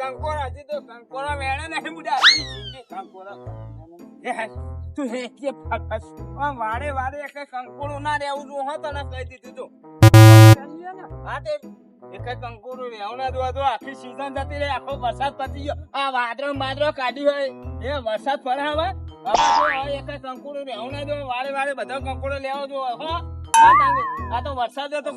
કંકોરા હજી તો કંકોરા વેણે નહીં મુડા કંકોરા તું હે કે ફસ વાડે વાડે એક કંકોરો ના રહેવું જો હો તને કહી દીધું તો હા તે એક કંકોરો રહેવના દો તો આખી સીઝન જતી રહે આખો વરસાદ પતી ગયો આ વાદળો કાઢી હોય એ વરસાદ પડે હવે હવે એક કંકોરો રહેવના દો વાડે વાડે બધા કંકોરો લેવા જો હો આ તો વરસાદ તો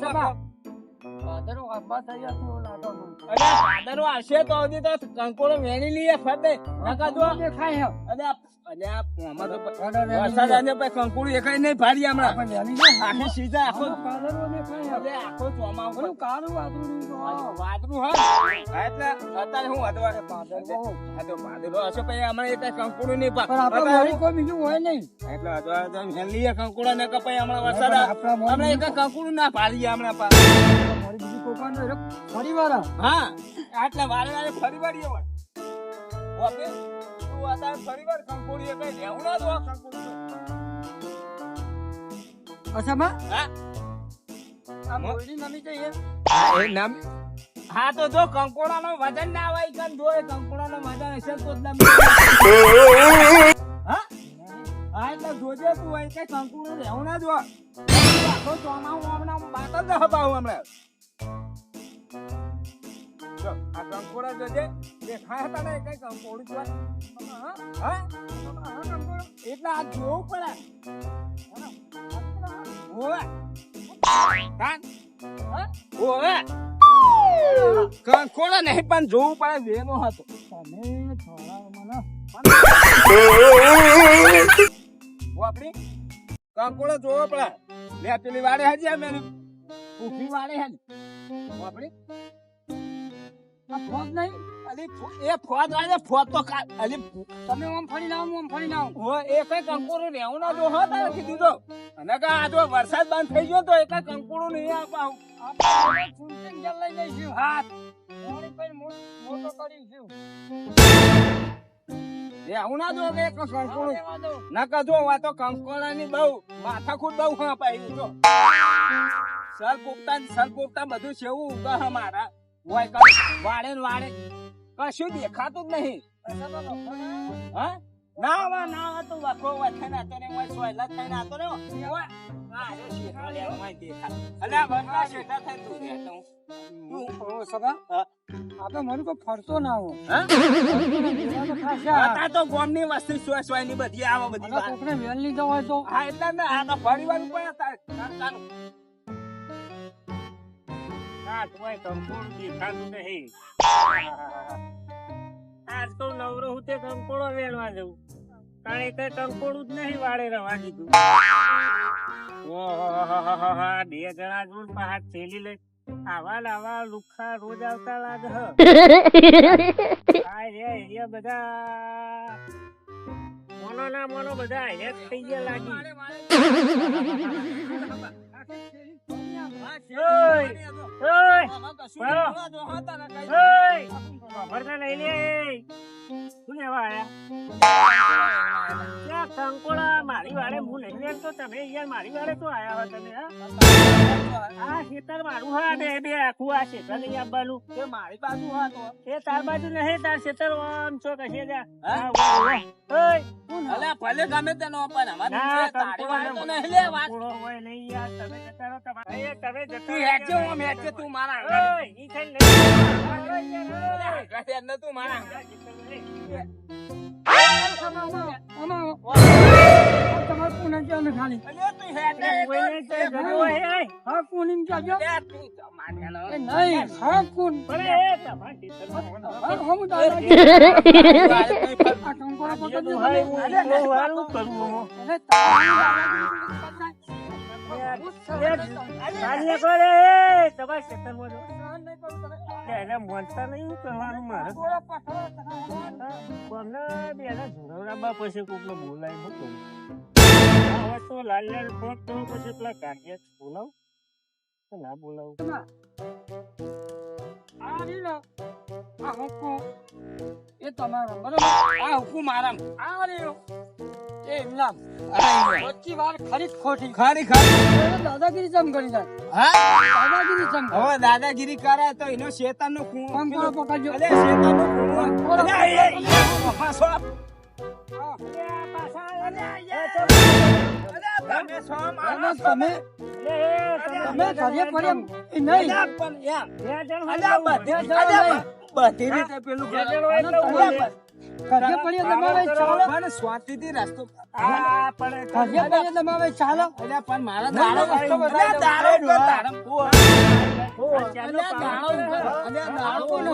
વાદળો આબા થઈ જતો લાડો અરે વાદળો આવશે તો હજી તો કંકોરો વેણી લઈએ ફતે નકા જો દેખાય અરે અરે આ મોમાં તો વરસાદ આજે પછી કંકોરો એકાઈ નહીં ભારી હમણાં આખી સીધા આખો વાદળો દેખાય અરે આખો ચોમા ઓલું કાળું વાદળું હા એટલે અત્યારે હું વાદળો આ તો વાદળો હશે પછી હમણાં એક કંકોરો નહીં આપણે કોઈ બીજું હોય નહીં એટલે અત્યારે વેણીએ કંકોરો ને કપાઈ હમણાં વરસાદ હમણાં એક કંકોરો ના ભારી હમણાં ફરીવાર હા આટલા વારે ફરીવાર ઓકે તું અત્યારે ફરીવાર કંકોડી કઈ રહેવું ના દો કંકોડી અચ્છા હા આ મોરડી નમી જઈએ એ નામ હા તો જો કંકોડાનો વજન ના હોય કન જો એ કંકોડાનો વજન હશે તો જ હા હા એટલે જોજે તું હોય કે કંકોડો રહેવું ના દો આખો ચોમાવું હમણાં બાત જ હપાવું હમણાં આ કંકોડા જોજે દેખાય હતા ને કઈ કંકોડું જોવા એટલે આ જોવું પડે કંકોડા નહીં પણ જોવું પડે વેનો હતો આપડી કંકોડા જોવો પડે લે પેલી વાડે હજી અમે ઉભી વાડે હે આપડી ફોન નહીં અલી એ ફોન વાળે ફોન તો અલી તમે ઓમ ફરી નાવ હો એ કઈ કંકોરો રહેવું ના જો હો તારે કીધું તો અને કા આ જો વરસાદ બંધ થઈ ગયો તો એક કંકોરો નહીં આપા આપણે ફૂલટિંગ જલ લઈ જઈશું હાથ ઓણી પર મોટો કરીશું એ હું ના જો કે કંકોરો નકા જો આ તો કંકોરાની બહુ માથાકૂટ બહુ હા પાઈ જો સર પોપટા બધું સેવું ઉગા હમારા હોય વાડે વાડે કશું દેખાતું જ નહીં હા ના તો વખો થઈને આતો ને હોય સોયલા થઈને આતો ને આ જો શેઠા લેવા માં દેખા અલ્યા બનલા શેઠા થઈ તું દેતો હું સબા આ તો મને કો ફરતો ના હો હા તો ગોમની વસ્તી સોય ની બધી આવો બધી વાત કોકને વેલ ની જવાય તો હા એટલે ને આ તો પરિવાર ઉપર તારું આ કોઈ કંકોડું દેખાતું નહીં આજ તો નવરો હું તે કંકોડો વેણવા જવું કાંઈ કઈ કંકોડું જ નહીં વાળે રવા દીધું બે જણા જોડ પહાડ થેલી લઈ આવા લુખા રોજ આવતા લાગે હ બધા મોનો ના મોનો બધા અહીંયા થઈ ગયા લાગી કંકોડા મારી વાળે હું નહીં લેતો તમે યાર મારી વાળે તો આયા હો તમે આ ખેતર મારું હા બે આખું આ ખેતર નહીં આપવાનું એ મારી બાજુ હા તો એ તાર બાજુ નહીં તાર ખેતર આમ છો કશે ભલે ગમે તેનો પણ અમારે તારી વાળે તો નહીં લે વાત હોય નહીં યાર તમે જતા તમારે તમે જતા હેજો હું હેજો તું મારા ઈ થઈ લે તું મારા મોટા નહીં કરવાનું મારે પછી કોક ને બોલાય હતો હવે તો લાલ ફોન તો પછી પેલા કાર્ય બોલાવ ના બોલાવું એ તમારો બરોબર આ હુકુમ આરામ આ રહ્યો એ ઇમલામ વચ્ચી વાર ખરી ખોટી ખરી ખરી દાદાગીરી જમ કરી જાય હા દાદાગીરી જમ હવે દાદાગીરી કરે તો એનો શેતાનનો ખૂણો કંકોડો પકડજો અલે શેતાનનો ખૂણો અલે પાછો તમે ઘરે પડ્યા એ નહીં બધી રીતે પેલું ઘરે પડ્યા તમારે ચાલો સ્વાતિથી રસ્તો ઘરે પડ્યા તમારે ચાલો પણ મારા દાડો રસ્તો બતાવી દો. આ કોણ?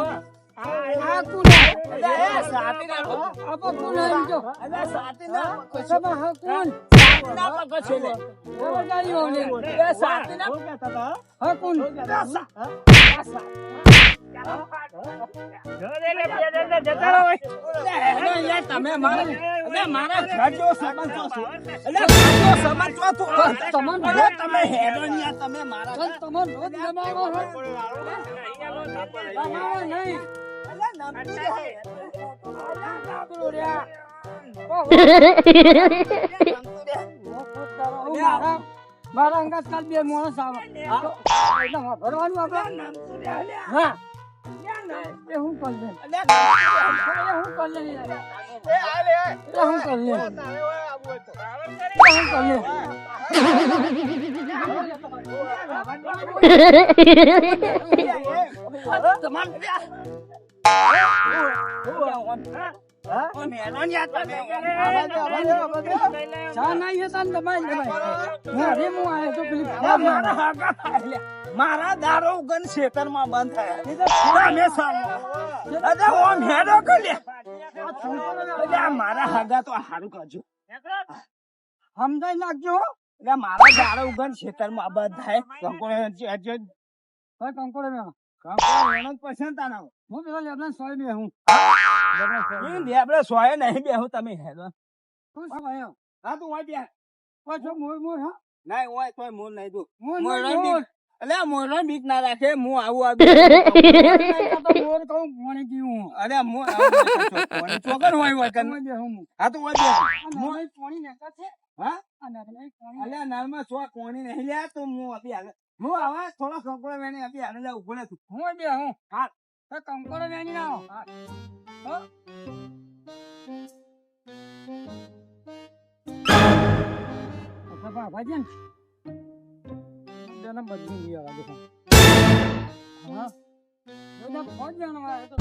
આપો કોણ આવી જો કશામાં હા કોણ ખબરદારી હોને હા કોણ તમે મારા ઘર જેવો સંબંધ છો એટલે ઘર જેવો સંબંધ છો તું તમે હેડો નહીં તમે મારા તમે રોજ જમાવો છો જમાવો નહીં મારા અંગાત કાલ બે માણસ આવે ભરવાનું આપણે હા એ હું કરી લે હું કરી લે હું કરી લે મારા દારો ગન ખેતર માં બંધ થયા મારા હગા તો સારું કરજો સમજાઈ નાખજો એટલે મારા દારો ગન ખેતર માં બંધ થાય કંકોડે મેં પસંદ તાના હું પેલા લેબના સોય બે હું આપડે સોય નહીં બેહું તમે હેલો તું શું ભાઈ હા તું હોય બે પાછો મોર મોર હા ના હોય તો મોર નહીં દઉં મોર એટલે મોર બીક ના રાખે હું આવું મોર કહું મોણી ગયું અરે ચોકર હોય હું હા તો હોય મોર પાણી નાખા છે હા અને પાણી અલ્યા નળમાં સો કોણી નહીં લે તો હું આપી આગળ હું આવા થોડો કંકોડો વેણી આપી આગળ ઉભો ને તું હું બે હું હા કંકોડો વેણી ના ભાઈ ને બદલી ગયા લાગે હા બધા ફોજ જાણવા આવે તો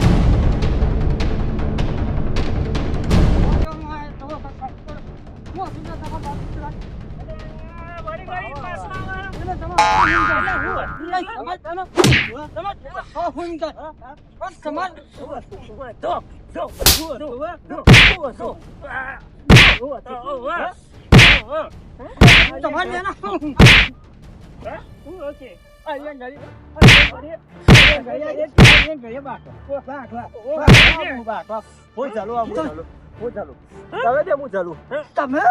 તમે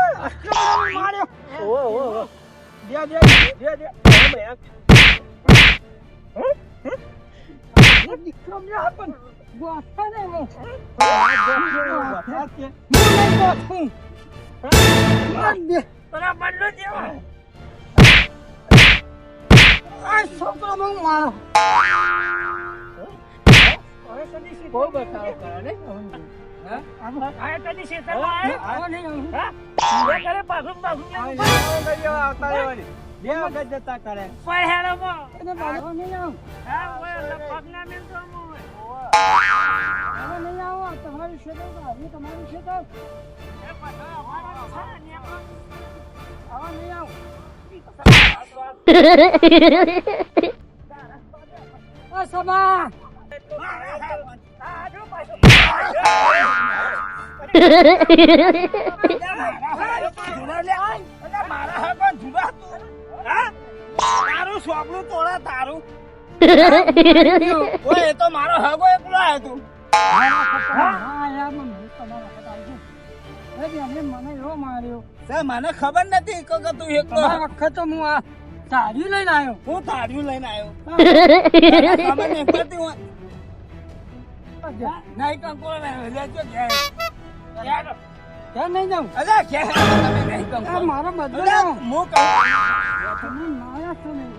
છોકરો મારો બહુ બતાવો કરે ને જતા કરે નહીં આવો તમારી ક્ષેત્ર તમારી ક્ષેત્ર આવા નહીં આવો સભા તારું સોપડું તોડા તારું એ તો મારો હગો એકલો આવ્યો તું મને એવો માર્યો મને ખબર નથી કે તું એકલો વખત તો હું આ તારી લઈને આવ્યો હું તાળ્યું લઈને આવ્યો ખબર નહીં પડતી હોય નહીં કંકોડો લેજો ઘેર નહીં જાઉં. અરે ઘેર તમે નહીં કંકોડો. આ મારો બદલો અરે લો. હું કહું તમે નાયા છો નહીં.